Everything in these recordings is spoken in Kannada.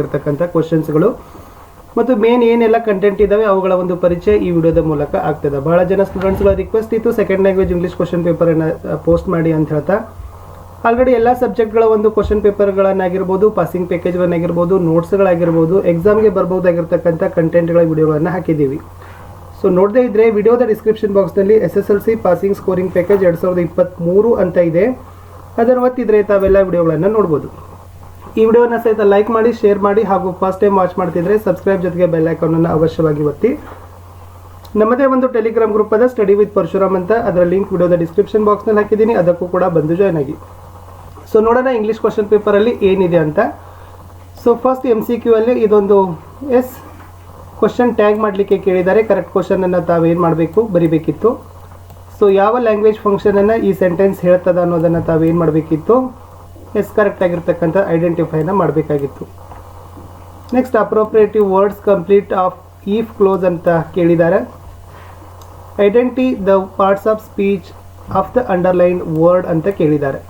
ಇರತಕ್ಕಂಥ ಕ್ವಶನ್ಸ್ಗಳು ಮತ್ತು ಮೇನ್ ಏನೆಲ್ಲ ಕಂಟೆಂಟ್ ಇದಾವೆ ಅವುಗಳ ಒಂದು ಪರಿಚಯ ಈ ವಿಡಿಯೋದ ಮೂಲಕ ಆಗ್ತದೆ. ಬಹಳ ಜನ ಸ್ಟೂಡೆಂಟ್ಸ್ಗಳ ರಿಕ್ವೆಸ್ಟ್ ಇತ್ತು ಸೆಕೆಂಡ್ ಲ್ಯಾಂಗ್ವೇಜ್ ಇಂಗ್ಲೀಷ್ ಕ್ವಶನ್ ಪೇಪರನ್ನು ಪೋಸ್ಟ್ ಮಾಡಿ ಅಂತ ಹೇಳ್ತಾ. ಆಲ್ರೆಡಿ ಎಲ್ಲ ಸಬ್ಜೆಕ್ಟ್ಗಳ ಒಂದು ಕ್ವಶನ್ ಪೇಪರ್ಗಳನ್ನಾಗಿರ್ಬೋದು, ಪಾಸಿಂಗ್ ಪ್ಯಾಕೇಜ್ಗಳನ್ನಾಗಿರ್ಬೋದು, ನೋಟ್ಸ್ಗಳಾಗಿರ್ಬೋದು, ಎಕ್ಸಾಮ್ಗೆ ಬರ್ಬೋದಾಗಿರ್ತಕ್ಕಂಥ ಕಂಟೆಂಟ್ಗಳ ವಿಡಿಯೋಗಳನ್ನು ಹಾಕಿದ್ದೀವಿ. ಸೊ ನೋಡದೇ ಇದ್ದರೆ ವಿಡಿಯೋದ ಡಿಸ್ಕ್ರಿಪ್ಷನ್ ಬಾಕ್ಸ್ನಲ್ಲಿ SSLC ಪಾಸಿಂಗ್ ಸ್ಕೋರಿಂಗ್ ಪ್ಯಾಕೇಜ್ 2023 ಅಂತ ಇದೆ. ಅದನ್ನು ಒತ್ತಿದ್ರೆ ತಾವೆಲ್ಲ ವಿಡಿಯೋಗಳನ್ನು ನೋಡ್ಬೋದು. ಈ ವಿಡಿಯೋನ ಸಹಿತ ಲೈಕ್ ಮಾಡಿ, ಶೇರ್ ಮಾಡಿ, ಹಾಗೂ ಫಸ್ಟ್ ಟೈಮ್ ವಾಚ್ ಮಾಡ್ತಿದ್ರೆ ಸಬ್ಸ್ಕ್ರೈಬ್ ಜೊತೆಗೆ ಬೆಲ್ ಐಕಾನನ್ನು ಅವಶ್ಯವಾಗಿ ಒತ್ತಿ. ನಮ್ಮದೇ ಒಂದು ಟೆಲಿಗ್ರಾಮ್ ಗ್ರೂಪ್ ಅದ ಸ್ಟಡಿ ವಿತ್ ಪರಶುರಾಮ್ ಅಂತ, ಅದರ ಲಿಂಕ್ ವಿಡಿಯೋದ ಡಿಸ್ಕ್ರಿಪ್ಷನ್ ಬಾಕ್ಸ್ನಲ್ಲಿ ಹಾಕಿದ್ದೀನಿ, ಅದಕ್ಕೂ ಕೂಡ ಬಂದು ಜಾಯ್ನ್ ಆಗಿ. ಸೊ ನೋಡೋಣ ಇಂಗ್ಲೀಷ್ ಕ್ವಶನ್ ಪೇಪರಲ್ಲಿ ಏನಿದೆ ಅಂತ. ಸೊ ಫಸ್ಟ್ MCQ ಅಲ್ಲಿ ಇದೊಂದು ಕ್ವಶನ್ ಟ್ಯಾಗ್ ಮಾಡಲಿಕ್ಕೆ ಕೇಳಿದ್ದಾರೆ. ಕರೆಕ್ಟ್ ಕ್ವಶನನ್ನು ತಾವೇನು ಮಾಡಬೇಕು, ಬರಿಬೇಕಿತ್ತು. ಸೊ ಯಾವ ಲ್ಯಾಂಗ್ವೇಜ್ ಫಂಕ್ಷನನ್ನು ಈ ಸೆಂಟೆನ್ಸ್ ಹೇಳ್ತದ ಅನ್ನೋದನ್ನು ತಾವೇನು ಮಾಡಬೇಕಿತ್ತು, ಕರೆಕ್ಟ್ ಆಗಿರ್ತಕ್ಕಂಥ ಐಡೆಂಟಿಫೈನ ಮಾಡಬೇಕಾಗಿತ್ತು. Next appropriative words complete of if close ಅಂತ ಕೇಳಿದ್ದಾರೆ. Identify the parts of speech of the underline word ಅಂತ ಕೇಳಿದ್ದಾರೆ.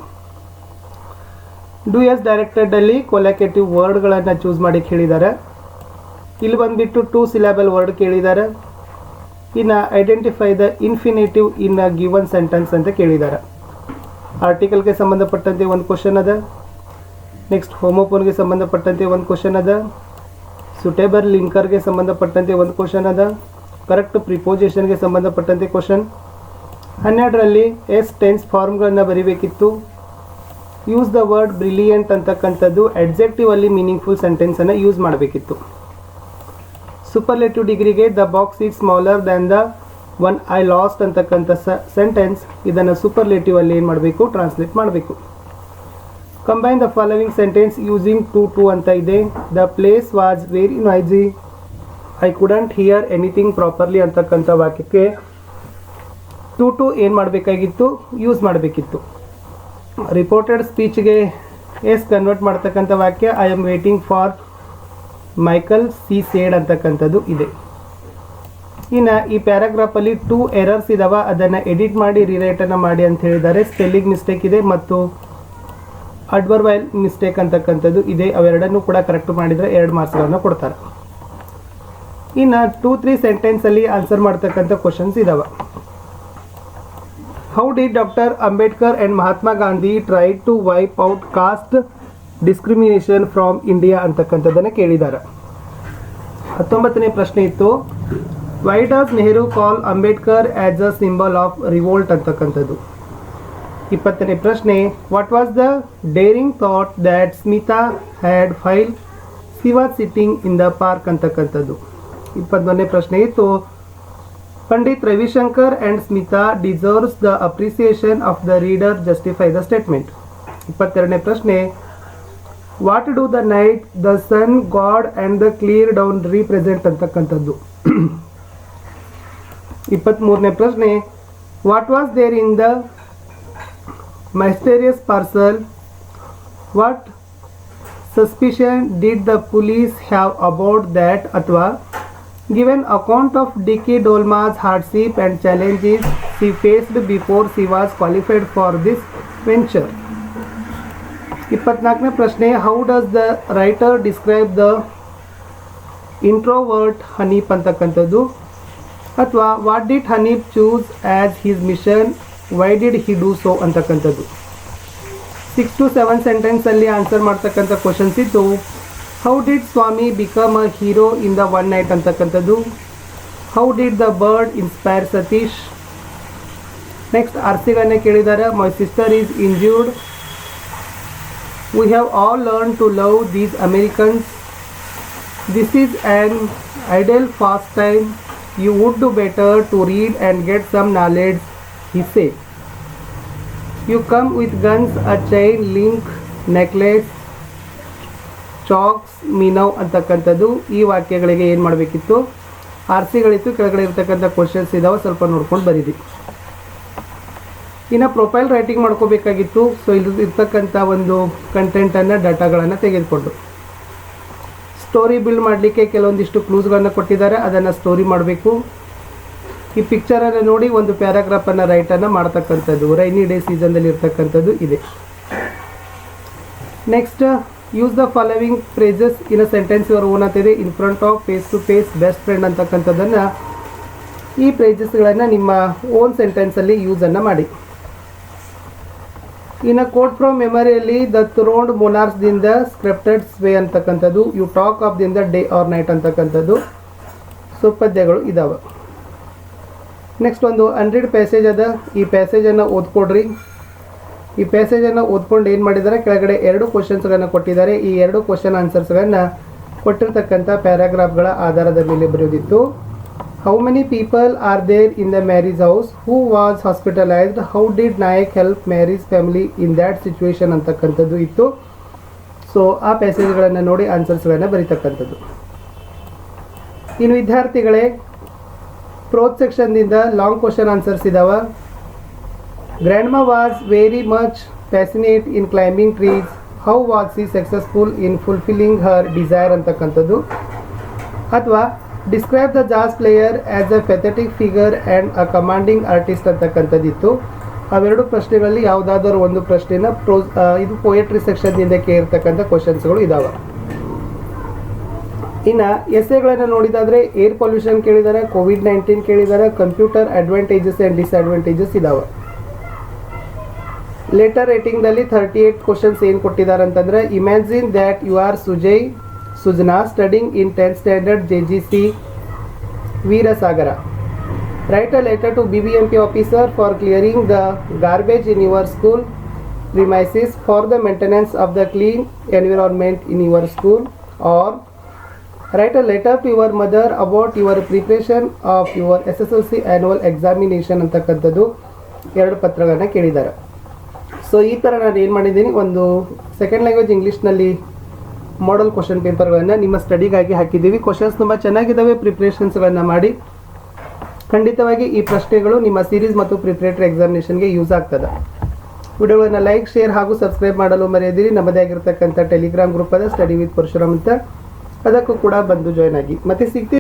ಡೂ ಎಸ್ ಡೈರೆಕ್ಟೆಡ್ ಅಲ್ಲಿ ಕೊಲಾಕೇಟಿವ್ ವರ್ಡ್ಗಳನ್ನು ಚೂಸ್ ಮಾಡಿ ಕೇಳಿದ್ದಾರೆ. ಇಲ್ಲಿ ಬಂದ್ಬಿಟ್ಟು 2 ಸಿಲೆಬಲ್ ವರ್ಡ್ ಕೇಳಿದ್ದಾರೆ. ಇನ್ನು identify the infinitive in a given sentence ಅಂತ ಕೇಳಿದ್ದಾರೆ. ಆರ್ಟಿಕಲ್ಗೆ ಸಂಬಂಧಪಟ್ಟಂತೆ ಒಂದು ಕ್ವಶನ್ ಅದ. ನೆಕ್ಸ್ಟ್ ಹೋಮೋಫೋನ್ಗೆ ಸಂಬಂಧಪಟ್ಟಂತೆ ಒಂದು ಕ್ವಶನ್ ಅದ. ಸುಟೇಬಲ್ ಲಿಂಕರ್ಗೆ ಸಂಬಂಧಪಟ್ಟಂತೆ ಒಂದು ಕ್ವಶನ್ ಅದ. ಕರೆಕ್ಟ್ ಪ್ರಿಪೋಸಿಷನ್ಗೆ ಸಂಬಂಧಪಟ್ಟಂತೆ ಕ್ವಶನ್. 12ರಲ್ಲಿ ಟೆನ್ಸ್ ಫಾರ್ಮ್ಗಳನ್ನು ಬರೀಬೇಕಿತ್ತು. ಯೂಸ್ ದ ವರ್ಡ್ ಬ್ರಿಲಿಯಂಟ್ ಅಂತಕ್ಕಂಥದ್ದು ಅಡ್ಜೆಕ್ಟಿವ್ ಅಲ್ಲಿ ಮೀನಿಂಗ್ಫುಲ್ ಸೆಂಟೆನ್ಸನ್ನು ಯೂಸ್ ಮಾಡಬೇಕಿತ್ತು. ಸೂಪರ್ಲೇಟಿವ್ ಡಿಗ್ರಿಗೆ the box is smaller than the one I last ಅಂತಕ್ಕಂಥ ಸೆಂಟೆನ್ಸ್, ಇದನ್ನು ಸೂಪರ್ಲೇಟಿವ್ ಅಲ್ಲಿ ಏನು ಮಾಡಬೇಕು, ಟ್ರಾನ್ಸ್ಲೇಟ್ ಮಾಡಬೇಕು. Combine the following sentence using to ಅಂತ ಇದೆ. The place was very noisy, I couldn't hear anything properly ಅಂತಕ್ಕಂಥ ವಾಕ್ಯಕ್ಕೆ ಟು ಏನು ಮಾಡಬೇಕಾಗಿತ್ತು, ಯೂಸ್ ಮಾಡಬೇಕಿತ್ತು. ರಿಪೋರ್ಟೆಡ್ ಸ್ಪೀಚ್ಗೆ ಕನ್ವರ್ಟ್ ಮಾಡ್ತಕ್ಕಂಥ ವಾಕ್ಯ I am waiting for Michael she said ಅಂತಕ್ಕಂಥದ್ದು ಇದೆ. ಇನ್ನು ಈ ಪ್ಯಾರಾಗ್ರಾಫಲ್ಲಿ 2 ಎರರ್ಸ್ ಇದಾವ, ಅದನ್ನು ಎಡಿಟ್ ಮಾಡಿ ರಿರೈಟನ್ನು ಮಾಡಿ ಅಂತ ಹೇಳಿದ್ದಾರೆ. ಸ್ಪೆಲ್ಲಿಂಗ್ ಮಿಸ್ಟೇಕ್ ಇದೆ ಮತ್ತು ಅಡ್ವರ್ಬೈಲ್ ಮಿಸ್ಟೇಕ್ ಅಂತಕ್ಕಂಥದ್ದು ಇದೆ. ಅವೆರಡನ್ನೂ ಕೂಡ ಕರೆಕ್ಟ್ ಮಾಡಿದರೆ 2 ಮಾರ್ಕ್ಸ್ಗಳನ್ನು ಕೊಡ್ತಾರೆ. ಇನ್ನು 2-3 ಸೆಂಟೆನ್ಸಲ್ಲಿ ಆನ್ಸರ್ ಮಾಡ್ತಕ್ಕಂಥ ಕ್ವಶನ್ಸ್ ಇದಾವೆ. How did doctor Ambedkar and Mahatma Gandhi try to wipe out caste discrimination from India ಅಂತಕ್ಕಂಥದ್ದನ್ನು ಕೇಳಿದ್ದಾರೆ. 19ನೇ ಪ್ರಶ್ನೆ ಇತ್ತು, why does Nehru call Ambedkar as a symbol of revolt ಅಂತಕ್ಕಂಥದ್ದು. 20ನೇ ಪ್ರಶ್ನೆ, what was the daring thought that Smita had while she was sitting in the park ಅಂತಕ್ಕಂಥದ್ದು. 21ನೇ ಪ್ರಶ್ನೆ ಇತ್ತು, Pandit Ravishankar and Smita deserves the appreciation of the reader, justify the statement. 22ನೇ ಪ್ರಶ್ನೆ, what do the night, the sun, god and the clear dawn represent ಅಂತಕ್ಕಂಥದ್ದು. 23ನೇ ಪ್ರಶ್ನೆ, what was there in the mysterious parcel, what suspicion did the police have about that, ಅಥವಾ given account of Dicky Dolma's hardship and challenges she faced before she was qualified for this venture. 24ನೇ ಪ್ರಶ್ನೆ, how does the writer describe the introvert Haneef ಅಂತಕ್ಕಂಥದ್ದು, ಅಥವಾ what did Haneef choose as his mission, why did he do so ಅಂತಕ್ಕಂಥದ್ದು. 6 to 7 ಸೆಂಟೆನ್ಸಲ್ಲಿ ಆನ್ಸರ್ ಮಾಡ್ತಕ್ಕಂಥ ಕ್ವಶನ್ಸ್ ಇತ್ತು. How did Swami become a hero in the one night ಅಂತಕ್ಕಂಥದ್ದು. How did the bird inspire Satish. Next ಆರ್ಸಿಗಳನ್ನೇ ಕೇಳಿದ್ದಾರೆ. My sister is injured, we have all learned to love these Americans, this is an ideal pastime, you would do better to read and get some knowledge, he said. You come with guns, a chain, link, necklace, chalks, ಮೀನವ್ ಅಂತಕ್ಕಂಥದ್ದು. ಈ ವಾಕ್ಯಗಳಿಗೆ ಏನು ಮಾಡಬೇಕಿತ್ತು, ಆರ್ಸಿಗಳಿತ್ತು. ಕೆಳಗಡೆ ಇರ್ತಕ್ಕಂಥ ಕ್ವಶನ್ಸ್ ಇದಾವೆ, ಸ್ವಲ್ಪ ನೋಡ್ಕೊಂಡು ಬರೀರಿ. ಇನ್ನು ಪ್ರೊಫೈಲ್ ರೈಟಿಂಗ್ ಮಾಡ್ಕೋಬೇಕಾಗಿತ್ತು. ಸೊ ಇಲ್ಲಿ ಇರ್ತಕ್ಕಂಥ ಒಂದು ಕಂಟೆಂಟನ್ನು, ಡಾಟಾಗಳನ್ನು ತೆಗೆದುಕೊಂಡು ಸ್ಟೋರಿ ಬಿಲ್ಡ್ ಮಾಡಲಿಕ್ಕೆ ಕೆಲವೊಂದಿಷ್ಟು ಕ್ಲೂಸ್ಗಳನ್ನು ಕೊಟ್ಟಿದ್ದಾರೆ, ಅದನ್ನು ಸ್ಟೋರಿ ಮಾಡಬೇಕು. ಈ ಪಿಕ್ಚರನ್ನು ನೋಡಿ ಒಂದು ಪ್ಯಾರಾಗ್ರಾಫನ್ನು ರೈಟನ್ನು ಮಾಡ್ತಕ್ಕಂಥದ್ದು, ರೈನಿ ಡೇ ಸೀಸನ್ದಲ್ಲಿ ಇರ್ತಕ್ಕಂಥದ್ದು ಇದೆ. Next use the following phrases in a sentence your own ಅಂತಿದೆ. In front of, face to face, best friend ಅಂತಕ್ಕಂಥದ್ದನ್ನು ಈ ಫ್ರೇಸಸ್ಗಳನ್ನು ನಿಮ್ಮ ಓನ್ ಸೆಂಟೆನ್ಸಲ್ಲಿ ಯೂಸನ್ನು ಮಾಡಿ. ಇನ್ನು ಕೋಟ್ ಫ್ರಮ್ ಮೆಮರಿಯಲ್ಲಿ ದ ಥ್ರೋನ್ಡ್ ಮೊನಾರ್ಕ್ಸ್ ದಿಂದ ಸ್ಕ್ರಿಪ್ಟೆಡ್ ವೇ ಅಂತಕ್ಕಂಥದ್ದು, ಯು ಟಾಕ್ ಆಫ್ ದಿಂದ ಡೇ ಆರ್ ನೈಟ್ ಅಂತಕ್ಕಂಥದ್ದು. ಸೊ ಪದ್ಯಗಳು ಇದಾವೆ. ನೆಕ್ಸ್ಟ್ ಒಂದು ಅನ್ರೀಡ್ ಪ್ಯಾಸೇಜ್ ಅದ. ಈ ಪ್ಯಾಸೇಜನ್ನು ಓದ್ಕೊಡ್ರಿ. ಈ ಪ್ಯಾಸೇಜನ್ನು ಓದ್ಕೊಂಡು ಏನು ಮಾಡಿದ್ದಾರೆ, ಕೆಳಗಡೆ 2 ಕ್ವಶನ್ಸ್ಗಳನ್ನು ಕೊಟ್ಟಿದ್ದಾರೆ. ಈ 2 ಕ್ವಶನ್ ಆನ್ಸರ್ಸ್ಗಳನ್ನು ಕೊಟ್ಟಿರ್ತಕ್ಕಂಥ ಪ್ಯಾರಾಗ್ರಾಫ್ಗಳ ಆಧಾರದ ಮೇಲೆ ಬರೆಯೋದಿತ್ತು. How many people are there in the Mary's house, who was hospitalised, how did Nayak help Mary's family in that situation ಅಂತಕ್ಕಂಥದ್ದು ಇತ್ತು. ಸೊ ಆ ಪ್ಯಾಸೇಜ್ಗಳನ್ನು ನೋಡಿ ಆನ್ಸರ್ಸ್ಗಳನ್ನು ಬರೀತಕ್ಕಂಥದ್ದು. ಇನ್ನು ವಿದ್ಯಾರ್ಥಿಗಳೇ, ಪ್ರೋತ್ ಸೆಕ್ಷನ್ದಿಂದ ಲಾಂಗ್ ಕ್ವಶನ್ ಆನ್ಸರ್ಸ್ ಇದಾವೆ. Grandma was very much fascinate in climbing trees, how was she successful in fulfilling her desire ಅಂತಕ್ಕಂಥದ್ದು. ಅಥವಾ describe the jazz player as a pathetic figure and a commanding artist ಅಂತಕ್ಕಂಥದ್ದಿತ್ತು. ಅವೆರಡು ಪ್ರಶ್ನೆಗಳಲ್ಲಿ ಯಾವುದಾದರೂ ಒಂದು ಪ್ರಶ್ನೆನ ಇದು ಪೋಯಟ್ರಿ ಸೆಕ್ಷನ್ನಿಂದ ಕೇಳಿರ್ತಕ್ಕಂಥ ಕ್ವಶನ್ಸ್ಗಳು ಇದಾವೆ. ಇನ್ನು ಎಸ್ಸೆಗಳನ್ನು ನೋಡಿದಾದರೆ ಏರ್ ಪೊಲ್ಯೂಷನ್ ಕೇಳಿದ್ದಾರೆ, ಕೋವಿಡ್-19 ಕೇಳಿದ್ದಾರೆ, ಕಂಪ್ಯೂಟರ್ ಅಡ್ವಾಂಟೇಜಸ್ ಆ್ಯಂಡ್ ಡಿಸ್ಅಡ್ವಾಂಟೇಜಸ್ ಇದಾವೆ. ಲೆಟರ್ ರೇಟಿಂಗ್ದಲ್ಲಿ 38 ಕ್ವಶನ್ಸ್ ಏನು ಕೊಟ್ಟಿದ್ದಾರೆ ಅಂತಂದರೆ, imagine that you are Sujana studying in 10th standard JGC Veerasagara. Write a letter to BBMP officer for clearing the garbage in your school premises for the maintenance of the clean environment in your school. Or write a letter to your mother about your preparation of your SSLC annual examination ಅಂತಕ್ಕಂಥದ್ದು 2 ಪತ್ರಗಳನ್ನು ಕೇಳಿದ್ದಾರೆ. ಸೊ ಈ ಥರ ನಾನು ಏನು ಮಾಡಿದ್ದೀನಿ, ಒಂದು ಸೆಕೆಂಡ್ ಲ್ಯಾಂಗ್ವೇಜ್ ಇಂಗ್ಲೀಷ್ನಲ್ಲಿ ಮಾಡೆಲ್ ಕ್ವಶನ್ ಪೇಪರ್ಗಳನ್ನು ನಿಮ್ಮ ಸ್ಟಡಿಗಾಗಿ ಹಾಕಿದ್ದೀವಿ. ಕ್ವಶನ್ಸ್ ತುಂಬ ಚೆನ್ನಾಗಿದ್ದಾವೆ. ಪ್ರಿಪ್ರೇಷನ್ಸ್ಗಳನ್ನು ಮಾಡಿ. ಖಂಡಿತವಾಗಿ ಈ ಪ್ರಶ್ನೆಗಳು ನಿಮ್ಮ ಸೀರೀಸ್ ಮತ್ತು ಪ್ರಿಪ್ರೇಟರಿ ಎಕ್ಸಾಮಿನೇಷನ್ಗೆ ಯೂಸ್ ಆಗ್ತದೆ. ವಿಡಿಯೋಗಳನ್ನು ಲೈಕ್, ಶೇರ್ ಹಾಗೂ ಸಬ್ಸ್ಕ್ರೈಬ್ ಮಾಡಲು ಮರೆಯದಿರಿ. ನಮ್ಮದೇ ಆಗಿರ್ತಕ್ಕಂಥ ಟೆಲಿಗ್ರಾಮ್ ಗ್ರೂಪ್ ಅದ ಸ್ಟಡಿ ವಿತ್ ಪರಶುರಾಮ್ ಅಂತ, ಅದಕ್ಕೂ ಕೂಡ ಬಂದು ಜಾಯ್ನ್ ಆಗಿ. ಮತ್ತೆ ಸಿಗ್ತೀವಿ.